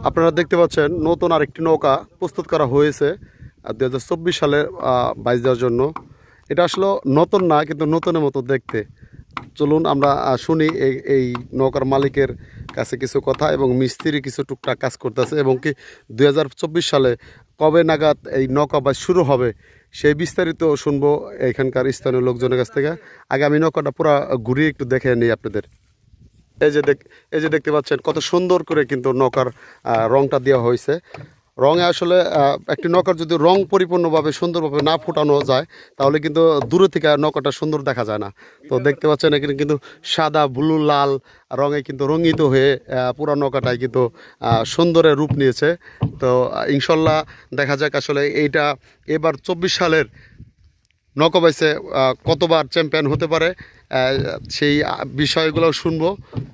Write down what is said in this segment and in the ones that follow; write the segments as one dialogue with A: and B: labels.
A: আপনারা দেখতে পাচ্ছেন নতুন আরেকটি নৌকা প্রস্তুত করা হয়েছে 2024 সালে বাইচ দেওয়ার জন্য। এটা আসলে নতুন না, কিন্তু নতুনের মতো দেখতে। চলুন আমরা শুনি এই নৌকার মালিকের কাছে কিছু কথা এবং মিস্ত্রি কিছু টুকটাক কাজ করতেছে, এবং কি 2024 সালে কবে নাগাদ এই নৌকা বাইচ শুরু হবে সেই বিস্তারিত শুনবো এখানকার স্থানীয় লোকজনের কাছ থেকে। আগে আমি নৌকাটা পুরো ঘুরিয়ে একটু দেখে নিই আপনাদের। এই যে দেখতে পাচ্ছেন কত সুন্দর করে কিন্তু নৌকার রংটা দেওয়া হয়েছে। রঙে আসলে একটি নৌকার যদি রং পরিপূর্ণভাবে সুন্দরভাবে না ফুটানো যায় তাহলে কিন্তু দূরে থেকে নৌকাটা সুন্দর দেখা যায় না। তো দেখতে পাচ্ছেন এখানে কিন্তু সাদা ব্লু লাল রঙে কিন্তু রঙিত হয়ে পুরো নৌকাটাই কিন্তু সুন্দরের রূপ নিয়েছে। তো ইনশাল্লাহ দেখা যাক আসলে এইটা এবার 24 সালের নৌকা বাইচে কতবার চ্যাম্পিয়ন হতে পারে সেই বিষয়গুলো শুনবো।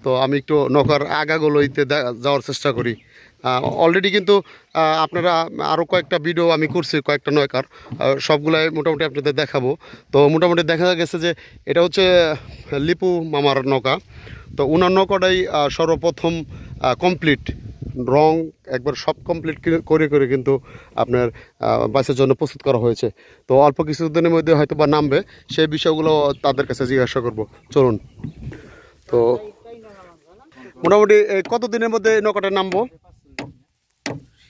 A: তো আমি একটু নৌকার আগাগুলোইতে যাওয়ার চেষ্টা করি। অলরেডি কিন্তু আপনারা আরও কয়েকটা ভিডিও আমি করছি কয়েকটা নৌকার, সবগুলাই মোটামুটি আপনাদের দেখাবো। তো মোটামুটি দেখা গেছে যে এটা হচ্ছে লিপু মামার নৌকা। তো ওনার নৌকাটাই সর্বপ্রথম কমপ্লিট রং একবার সব কমপ্লিট করে কিন্তু আপনার বাইচের জন্য প্রস্তুত করা হয়েছে। তো অল্প কিছুদিনের মধ্যে হয়তো বা নামবে, সেই বিষয়গুলো তাদের কাছে জিজ্ঞাসা করব। চলুন। তো মোটামুটি কত দিনের মধ্যে নৌকাটা নামবো?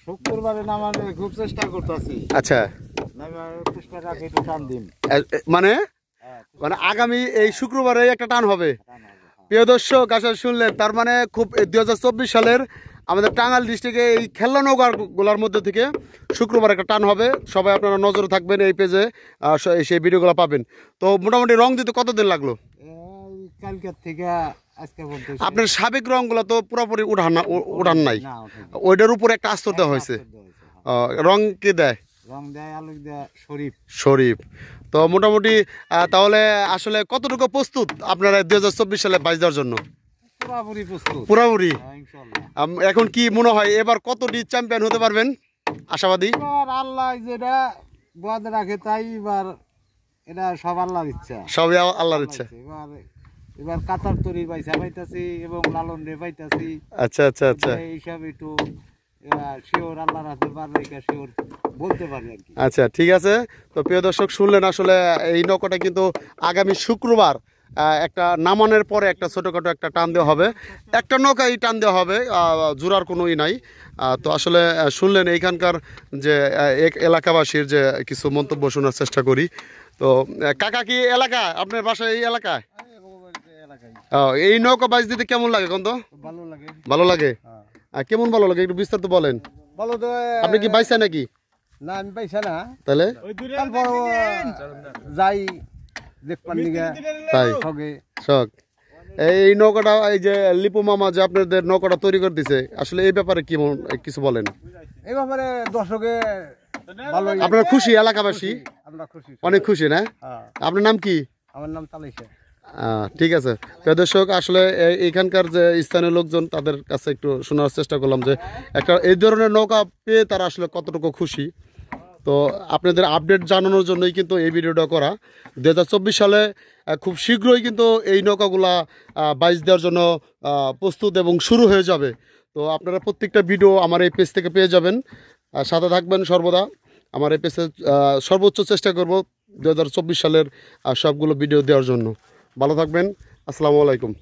B: শুক্রবারে নামানো খুব চেষ্টা করতেছি।
A: আচ্ছা, মানে আগামী এই শুক্রবারে একটা টান হবে। প্রিয় দর্শক আসলে শুনলেন, তার মানে খুব 2024 সালের আমাদের টাঙ্গাইল ডিস্ট্রিক্টে এই খেলনা নৌকাগুলোর মধ্যে থেকে শুক্রবার একটা টান হবে। সবাই আপনারা নজরে থাকবেন, এই পেজে সেই ভিডিওগুলো পাবেন। তো মোটামুটি রং দিতে কতদিন লাগলো?
B: কালকের থেকে আজকে পর্যন্ত।
A: আপনার সাবেক রংগুলো তো পুরোপুরি উঠান নাই, ওইটার উপরে একটা আস্তর দেওয়া হয়েছে। রং কে দেয়?
B: রং দেয় আলু দেয়
A: শরীফ। তো মোটামুটি তাহলে আসলে কতটুকু প্রস্তুত আপনারা 2024 সালে বাইচ দেওয়ার জন্য? পুরাপুরি। এখন কি মনে হয় এবার কতটি চ্যাম্পিয়ন হতে পারবেন আশাবাদী?
B: আল্লাহ যেটা বাদ রাখে তাই এবার এটা সব আল্লাহর ইচ্ছা,
A: সবই আল্লাহর ইচ্ছা।
B: এবার কাতার তরি পাইছা পাইতাছি এবং লালন রে পাইতাছি।
A: আচ্ছা আচ্ছা আচ্ছা,
B: এইসব একটু শিওর আল্লাহর হাতে বার রেখে শিওর বলতে পারি আর কি।
A: আচ্ছা ঠিক আছে। তো প্রিয় দর্শক শুনলেন, আসলে এই নৌকাটা কিন্তু আগামী শুক্রবার একটা নামানোর পরে একটা ছোটোখাটো একটা টান দেওয়া হবে, একটা নৌকাই টান দেওয়া হবে, জোড়ার কোনোই নাই। তো আসলে শুনলেন এইখানকার যে এলাকাবাসীর যে কিছু মন্তব্য শোনার চেষ্টা করি। তো কাকা কি এলাকা আপনার বাসায় এই এলাকায়? এই নৌকা বাইচ দিতে কেমন লাগে? কোন তো ভালো লাগে। কেমন ভালো লাগে একটু বিস্তারিত বলেন। আপনি কি বাইচা নাকি?
B: না আমি পাইছা না,
A: তাহলে
B: যাই
A: তাই শখ। এই নৌকাটা এই যে লিপু মামা যে আপনাদের নৌকাটা তৈরি করে দিছে, আসলে এই ব্যাপারে কি কিছু বলেন?
B: এই ব্যাপারে দর্শকে
A: আপনারা খুশি? এলাকাবাসী অনেক খুশি না? আপনার নাম কি?
B: আমার নাম তালিশা।
A: ঠিক আছে। দর্শক আসলে এখানকার যে স্থানীয় লোকজন তাদের কাছে একটু শোনার চেষ্টা করলাম যে একটা এই ধরনের নৌকা পেয়ে তারা আসলে কতটুকু খুশি। তো আপনাদের আপডেট জানানোর জন্যই কিন্তু এই ভিডিওটা করা। 2024 সালে খুব শীঘ্রই কিন্তু এই নৌকাগুলা বাইচ দেওয়ার জন্য প্রস্তুত এবং শুরু হয়ে যাবে। তো আপনারা প্রত্যেকটা ভিডিও আমার এই পেজ থেকে পেয়ে যাবেন, সাথে থাকবেন সর্বদা। আমার এই পেজে সর্বোচ্চ চেষ্টা করব 2024 সালের সবগুলো ভিডিও দেওয়ার জন্য। ভালো থাকবেন। আসসালামু আলাইকুম।